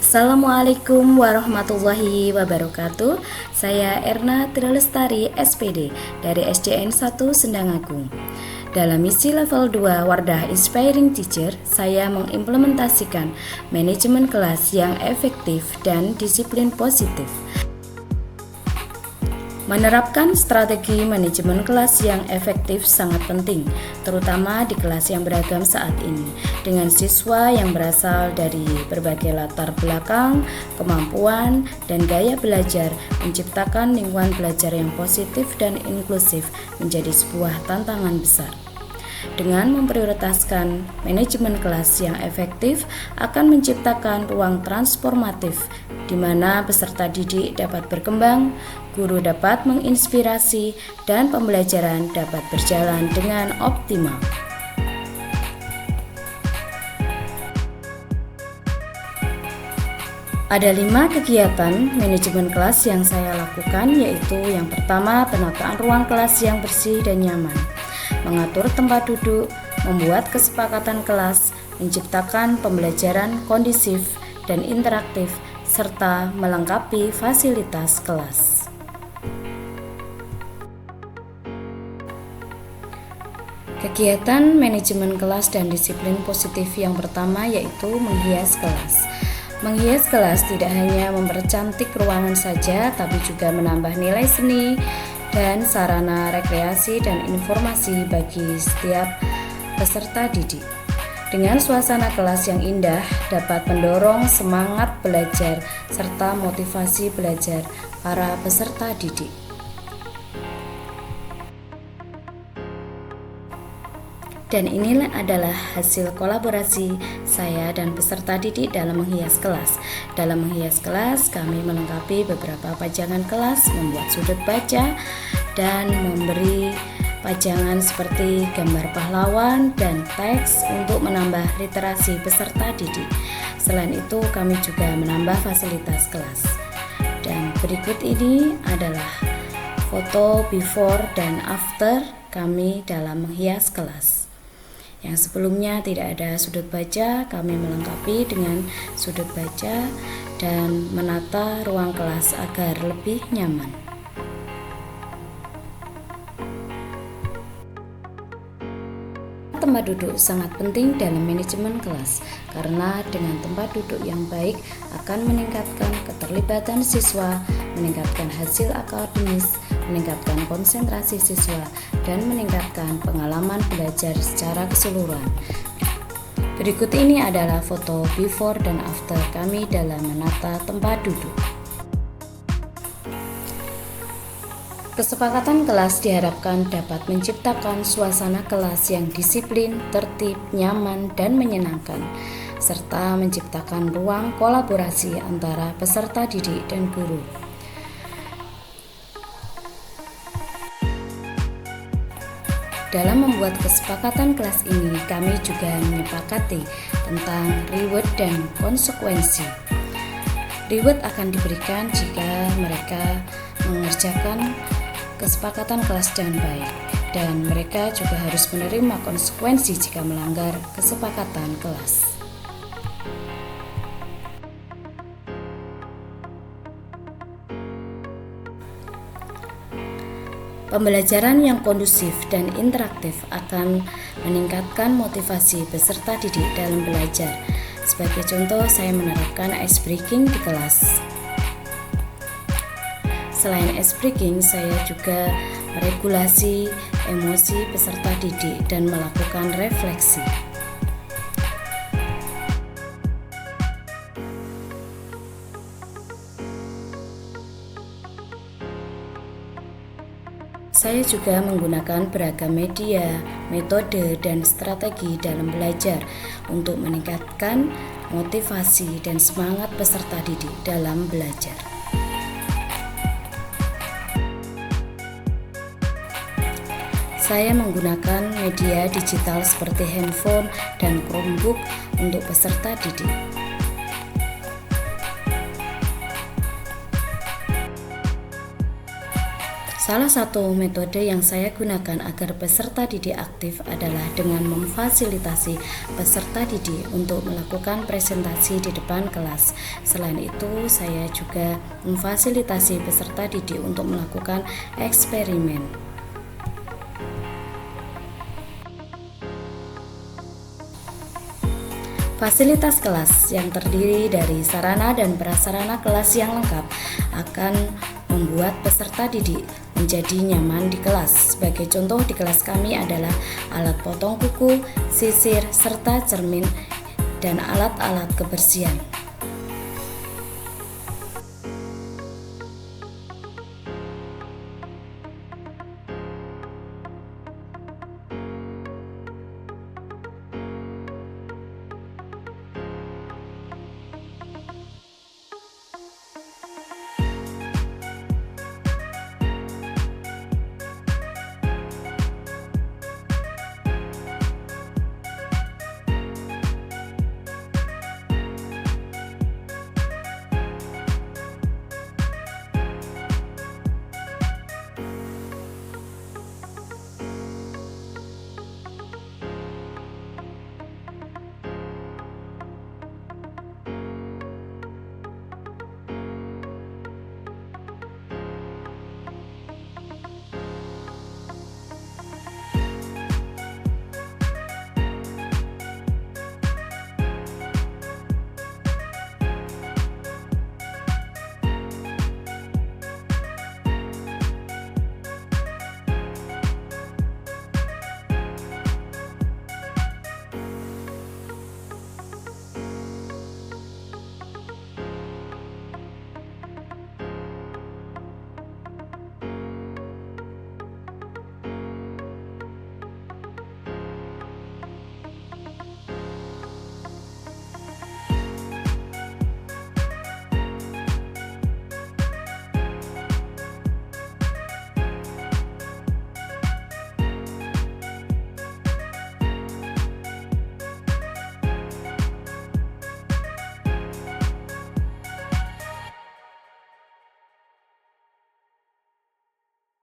Assalamualaikum warahmatullahi wabarakatuh. Saya Erna Trilestari SPD dari SDN 1 Sendang Agung. Dalam misi level 2 Wardah Inspiring Teacher, saya mengimplementasikan manajemen kelas yang efektif dan disiplin positif. Menerapkan strategi manajemen kelas yang efektif sangat penting, terutama di kelas yang beragam saat ini, dengan siswa yang berasal dari berbagai latar belakang, kemampuan, dan gaya belajar. Menciptakan lingkungan belajar yang positif dan inklusif menjadi sebuah tantangan besar. Dengan memprioritaskan manajemen kelas yang efektif akan menciptakan ruang transformatif di mana peserta didik dapat berkembang, guru dapat menginspirasi, dan pembelajaran dapat berjalan dengan optimal. Ada 5 kegiatan manajemen kelas yang saya lakukan, yaitu yang pertama, penataan ruang kelas yang bersih dan nyaman, mengatur tempat duduk, membuat kesepakatan kelas, menciptakan pembelajaran kondusif dan interaktif, serta melengkapi fasilitas kelas. Kegiatan manajemen kelas dan disiplin positif yang pertama yaitu menghias kelas. Menghias kelas tidak hanya mempercantik ruangan saja, tapi juga menambah nilai seni dan sarana rekreasi dan informasi bagi setiap peserta didik. Dengan suasana kelas yang indah dapat mendorong semangat belajar serta motivasi belajar para peserta didik. Dan inilah adalah hasil kolaborasi saya dan peserta didik dalam menghias kelas. Dalam menghias kelas, kami melengkapi beberapa pajangan kelas, membuat sudut baca, dan memberi pajangan seperti gambar pahlawan dan teks untuk menambah literasi peserta didik. Selain itu, kami juga menambah fasilitas kelas. Dan berikut ini adalah foto before dan after kami dalam menghias kelas. Yang sebelumnya tidak ada sudut baca, kami melengkapi dengan sudut baca dan menata ruang kelas agar lebih nyaman. Tempat duduk sangat penting dalam manajemen kelas, karena dengan tempat duduk yang baik akan meningkatkan keterlibatan siswa, meningkatkan hasil akademis, meningkatkan konsentrasi siswa, dan meningkatkan pengalaman belajar secara keseluruhan. Berikut ini adalah foto before dan after kami dalam menata tempat duduk. Kesepakatan kelas diharapkan dapat menciptakan suasana kelas yang disiplin, tertib, nyaman, dan menyenangkan, serta menciptakan ruang kolaborasi antara peserta didik dan guru. Dalam membuat kesepakatan kelas ini, kami juga menyepakati tentang reward dan konsekuensi. Reward akan diberikan jika mereka mengerjakan kesepakatan kelas dengan baik, dan mereka juga harus menerima konsekuensi jika melanggar kesepakatan kelas. Pembelajaran yang kondusif dan interaktif akan meningkatkan motivasi peserta didik dalam belajar. Sebagai contoh, saya menerapkan ice breaking di kelas. Selain ice breaking, saya juga meregulasi emosi peserta didik dan melakukan refleksi. Saya juga menggunakan beragam media, metode, dan strategi dalam belajar untuk meningkatkan motivasi dan semangat peserta didik dalam belajar. Saya menggunakan media digital seperti handphone dan Chromebook untuk peserta didik. Salah satu metode yang saya gunakan agar peserta didik aktif adalah dengan memfasilitasi peserta didik untuk melakukan presentasi di depan kelas. Selain itu, saya juga memfasilitasi peserta didik untuk melakukan eksperimen. Fasilitas kelas yang terdiri dari sarana dan prasarana kelas yang lengkap akan membuat peserta didik menjadi nyaman di kelas. Sebagai contoh di kelas kami adalah alat potong kuku, sisir, serta cermin dan alat-alat kebersihan.